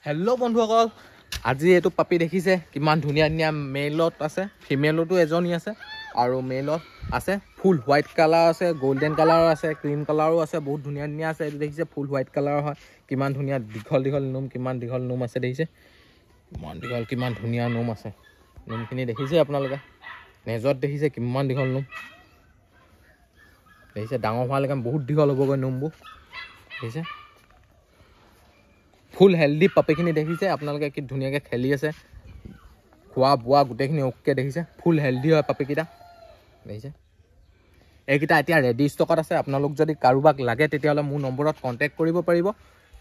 Hello' বন্ধুসকল, আজি এইটো পাপি দেখিছে কিমান ধুনীয়া ধুনীয়া মেলত আছে, ফিমেলতো এজনী আছে আৰু মেলত আছে ফুল হোৱাইট কালাৰ আছে, গোল্ডেন কালাৰ আছে, ক্ৰীম কালাৰো আছে, বহুত ধুনীয়া ধুনীয়া আছে। এইটো দেখিছে ফুল হোৱাইট কালাৰ হয়, কিমান ধুনীয়া দীঘল দীঘল নোম, কিমান দীঘল নোম আছে দেখিছে, কিমান দীঘল কিমান ধুনীয়া নোম আছে। নোমখিনি দেখিছে আপোনালোকে, নেজত দেখিছে কিমান দীঘল নোম দেখিছে, ডাঙৰ হোৱালৈকে বহুত দীঘল হ'বগৈ নোমবোৰ দেখিছে। ফুল হেল্ডি পাপিখিনি দেখিছে আপোনালোকে, কি ধুনীয়াকৈ খেলি আছে, খোৱা বোৱা গোটেইখিনি অ'কে দেখিছে, ফুল হেল্ডি হয় পাপিকেইটা দেখিছে। এইকেইটা এতিয়া ৰেডি ষ্টকত আছে, আপোনালোক যদি কাৰোবাক লাগে তেতিয়াহ'লে মোৰ নম্বৰত কণ্টেক্ট কৰিব পাৰিব।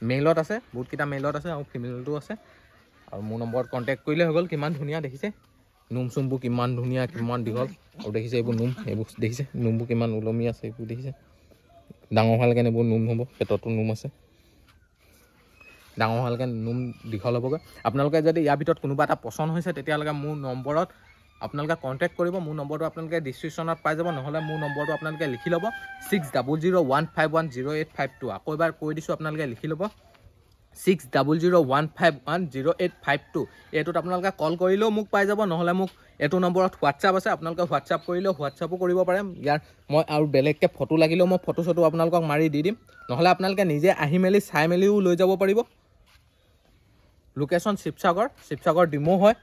মেইলত আছে, বহুতকেইটা মেইলত আছে আৰু ফিমেলতো আছে, আৰু মোৰ নম্বৰত কণ্টেক্ট কৰিলে হৈ গ'ল। কিমান ধুনীয়া দেখিছে, নোম চোমবোৰ কিমান ধুনীয়া, কিমান দীঘল, আৰু দেখিছে এইবোৰ নোম, এইবোৰ দেখিছে নোমবোৰ কিমান ওলমি আছে, এইবোৰ দেখিছে। ডাঙৰ হোৱালৈকে এইবোৰ নোম হ'ব, পেটতো নোম আছে, ডাঙৰ হোৱালৈকে নোম দীঘল হ'বগৈ। আপোনালোকে যদি ইয়াৰ ভিতৰত কোনোবা এটা পচন্দ হৈছে তেতিয়াহ'লে মোৰ নম্বৰত আপোনালোকে কণ্টেক্ট কৰিব। মোৰ নম্বৰটো আপোনালোকে ডিছক্ৰিপশ্যনত পাই যাব, নহ'লে মোৰ নম্বৰটো আপোনালোকে লিখি ল'ব 6001510852। আকৌ এবাৰ কৈ দিছোঁ, আপোনালোকে লিখি ল'ব 6001510852। এইটোত আপোনালোকে কল কৰিলেও মোক পাই যাব, নহ'লে মোক এইটো নম্বৰত হোৱাটছআপ আছে, আপোনালোকে হোৱাটছআপ কৰিলেও হোৱাটছআপো কৰিব পাৰে। ইয়াৰ মই আৰু বেলেগকৈ ফটো লাগিলেও মই ফটো চটো আপোনালোকক মাৰি দি দিম, নহ'লে আপোনালোকে নিজে আহি মেলি চাই মেলিও লৈ যাব পাৰিব। লোকেশ্যন শিৱসাগৰ ডিমৌ হয়।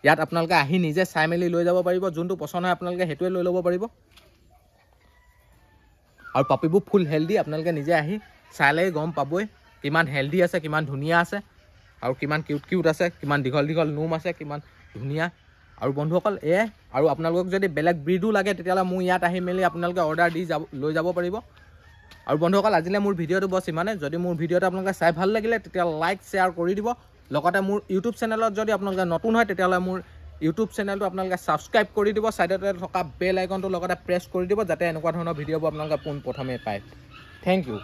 ইয়াত আপোনালোকে আহি নিজে চাই মেলি লৈ যাব পাৰিব, যোনটো পচন্দ হয় আপোনালোকে সেইটোৱে লৈ ল'ব পাৰিব। আৰু পাপিবোৰ ফুল হেল্ডি, আপোনালোকে নিজে আহি চালেই গম পাবই কিমান হেল্ডি আছে, কিমান ধুনীয়া আছে, আৰু কিমান কিউট কিউট আছে, কিমান দীঘল দীঘল নোম আছে, কিমান ধুনীয়া। আৰু বন্ধুসকল এয়াই, আৰু আপোনালোকক যদি বেলেগ ব্ৰিডো লাগে তেতিয়াহ'লে মোৰ ইয়াত আহি মেলি আপোনালোকে অৰ্ডাৰ দি লৈ যাব পাৰিব। আৰু বন্ধুসকল আজিলৈ মোৰ ভিডিঅ'টো বছ ইমানে। যদি মোৰ ভিডিঅ'টো আপোনালোকে চাই ভাল লাগিলে তেতিয়া লাইক শ্বেয়াৰ কৰি দিব। লগতে মোৰ ইউটিউব চেনেলত যদি আপোনালোকে নতুন হয় তেতিয়াহ'লে মোৰ ইউটিউব চেনেলটো আপোনালোকে ছাবস্ক্ৰাইব কৰি দিব, ছাইডতে থকা বেল আইকনটো লগতে প্ৰেছ কৰি দিব, যাতে এনেকুৱা ধৰণৰ ভিডিঅ'বোৰ আপোনালোকে পোনপ্ৰথমে পায়। Thank U.